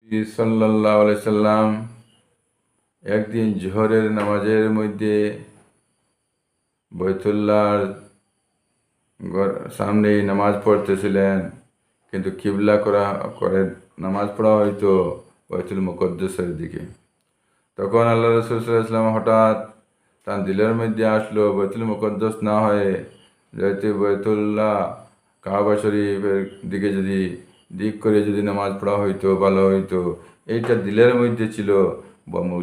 সাল্লাল্লাহু আলাইহি সাল্লাম একদিন জোহরের নামাজের মধ্যে বৈতুল্লাহর সামনেই নামাজ পড়তেছিলেন, কিন্তু কিবলা করে নামাজ পড়া হয়তো বাইতুল মুকদ্দাসের দিকে। তখন আল্লাহ রাসূল সাল্লাল্লাহু আলাইহি ওয়াসাল্লাম হঠাৎ তার দিলের মধ্যে আসলো বাইতুল মুকদ্দাস না হয়ে যেহেতু বাইতুল্লাহ কাবা শরীফের দিকে যদি দিক করে যদি নামাজ পড়া হইতো ভালো হইতো। এইটা দিলের মধ্যে ছিল,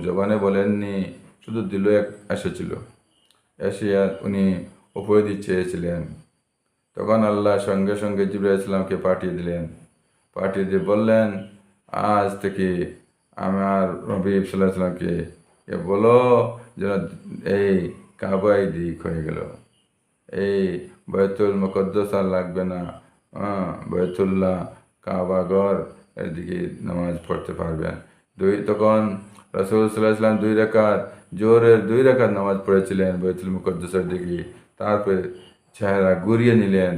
জবানে বলেননি, শুধু দিলে এসেছিল। এসে উনি উপরে দিয়ে চেয়েছিলেন। তখন আল্লাহ সঙ্গে সঙ্গে জিবরাইল আলাইহিস সালামকে পাঠিয়ে দিলেন। পাঠিয়ে দিয়ে বললেন, আজ থেকে আমার নবী সাল্লাল্লাহু আলাইহি সাল্লামকে বলো যেন এই কাবাই দিক হয়ে গেল, এই বাইতুল মুকদ্দাস আর লাগবে না। বাইতুল্লাহ কাবা ঘর এর দিকে নামাজ পড়তে পারবেন। তখন রাসূল সাল্লাল্লাহু আলাইহি ওয়াসাল্লাম 2 রাকাত জোহরের 2 রাকাত নামাজ পড়েছিলেন বাইতুল মুকদ্দাসের দিকে। তারপরে চেহারা ঘুরিয়ে নিলেন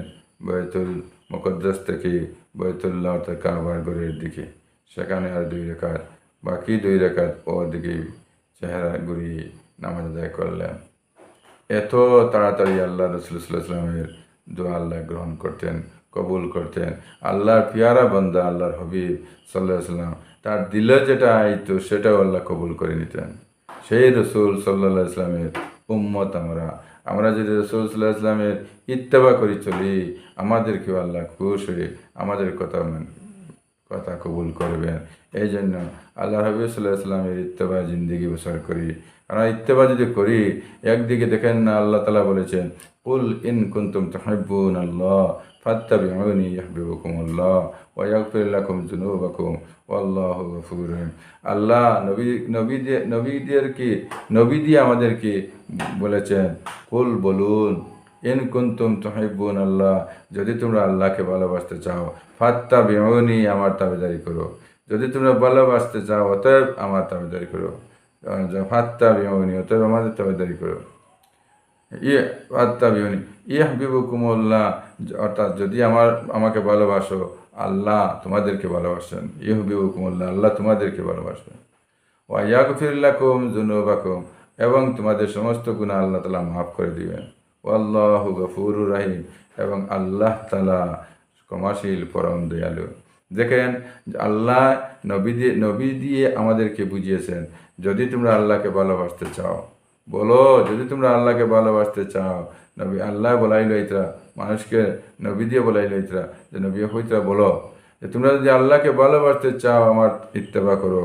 বাইতুল মুকদ্দাস থেকে বাইতুল্লাহ অর্থাৎ কাবার ঘরের দিকে। সেখানে আর 2 রাকাত, বাকি 2 রাকাত ওদিকে চেহারা ঘুরিয়ে নামাজ আদায় করলেন। এত তাড়াতাড়ি আল্লাহ রাসূল সাল্লাল্লাহু আলাইহি ওয়াসাল্লামের দোয়া আল্লাহ গ্রহণ করতেন, কবুল করতেন। আল্লাহর পিয়ারা বান্দা আল্লাহর হাবিব সাল্লাল্লাহু আলাইহি ওয়াসাল্লাম তার দিলে যেটা আইতো সেটাও আল্লাহ কবুল করে নিতেন। সেই রাসূল সাল্লাল্লাহু আলাইহি ওয়াসাল্লামের উম্মত আমরা যদি রাসূল সাল্লাল্লাহু আলাইহি ওয়াসাল্লামের ইত্তেবা করে চলি, আমাদেরকেও আল্লাহ খুশ হয়ে আমাদের কথা কবুল করবেন। এই জন্য আল্লাহ হাবিব সাল্লাল্লাহু আলাইহি ওয়াসাল্লামের ইত্তেবা জিন্দেগি বসর করি। আমরা ইত্তেবা যদি করি, একদিকে দেখেন না আল্লাহ তাআলা বলেছেন, কুল ইন কুনতুম তুহিব্বুনাল্লাহ ফাত্তাবিউনি ইউহিব্বুকুমুল্লাহ ওয়া ইয়াগফির লাকুম যুনুবাকুম ওয়াল্লাহু গফুরুর রহিম। আল্লাহ নবী দিয়ে আমাদেরকে বলেছেন, কুল বলুন, ইন কুনতুম তুহিব্বুনাল্লাহ, যদি তোমরা আল্লাহকে ভালোবাসতে চাও, ফাত্তাবিউনি, আমার তাবেদারি করো। যদি তোমরা ভালোবাসতে চাও অতএব আমার তাবেদারি করো। ফাত্তাবিউনি, অতএব আমাদের তাবেদারি করো। ফাত্তাবিউনি ইউহিব্বুকুমুল্লাহ, অর্থাৎ যদি আমাকে ভালোবাসো, আল্লাহ তোমাদেরকে ভালোবাসেন। ইউহিব্বুকুমুল্লাহ, আল্লাহ তোমাদেরকে ভালোবাসবেন। ওয়া ইয়াগফির লাকুম যুনুবাকুম, এবং তোমাদের সমস্ত গুনাহ আল্লাহ তাআলা মাফ করে দিবেন। আল্লাহু গফুরুর রহিম, এবং আল্লাহ তাআলা ক্ষমাশীল পরম দয়ালু। দেখেন, আল্লাহ নবী দিয়ে আমাদেরকে বুঝিয়েছেন, যদি তোমরা আল্লাহকে ভালোবাসতে চাও বলো, যদি তোমরা আল্লাহকে ভালোবাসতে চাও। নবী আল্লাহ বলাইল ইতরা, মানুষকে নবী দিয়ে বলাইল ইতরা, যে নবী হইতরা বলো যে তোমরা যদি আল্লাহকে ভালোবাসতে চাও, আমার ইত্তেবা করো,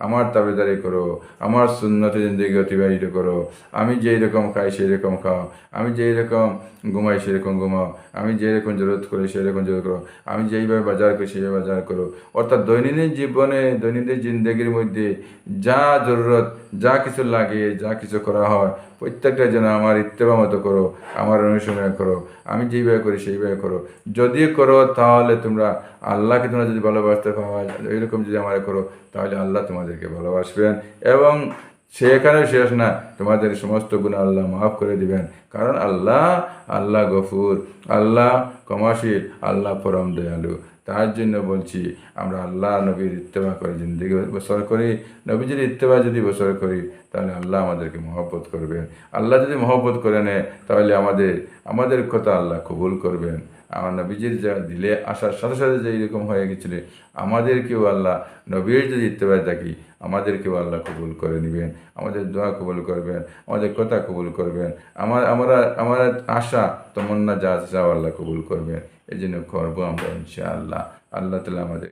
আমার তাবেদারি করো, আমার সুন্নতে জিন্দেগি অতিবাহিত করো। আমি যেই রকম খাই সেই রকম খাও, আমি যেই রকম ঘুমাই সেরকম ঘুমাও, আমি যেই রকম জরুরত করি সেই রকম জরুরত করো, আমি যেইভাবে বাজার করি সেইভাবে বাজার করো। অর্থাৎ দৈনন্দিন জীবনে, দৈনন্দিন জিন্দেগির মধ্যে যা জরুরত, যা কিছু লাগে, যা কিছু করা হয়, প্রত্যেকটা যেন আমার ইত্তেবা মতো করো, আমার অনুসরণ করো, আমি যেইভাবে করি সেইভাবে করো। যদি করো তাহলে তোমরা আল্লাহকে তোমরা যদি ভালোবাসতে পাওয়া এইরকম যদি আমার করো, তাহলে আল্লাহ তোমাদেরকে ভালোবাসবেন, এবং সেখানেও শেষ না, তোমাদের সমস্ত গুনাহ আল্লাহ মাফ করে দিবেন। কারণ আল্লাহ গফুর, আল্লাহ ক্ষমাশীল, আল্লাহ পরম দয়ালু। তার জন্য বলছি, আমরা আল্লাহ নবীর ইত্তেবা করে জিন্দেগি বসর করি। নবীজির ইত্তেবা যদি বসর করি, তাহলে আল্লাহ আমাদেরকে মহব্বত করবেন। আল্লাহ যদি মহব্বত করে নেয়, তাহলে আমাদের কথা আল্লাহ কবুল করবেন। আমার নবীজির যা দিলে আসার সাথে সাথে যে এরকম হয়ে গেছিল, আমাদেরকেও আল্লাহ নবীর যদি ইত্তেবায় থাকি, আমাদেরকেও আল্লাহ কবুল করে নেবেন, আমাদের দোয়া কবুল করবেন, আমাদের কথা কবুল করবেন, আমার আশা তমন্না যা চাও আল্লাহ কবুল করবেন। এই জন্য করবো আমরা ইনশাআল্লাহ। আল্লাহ তাআলা আমাদের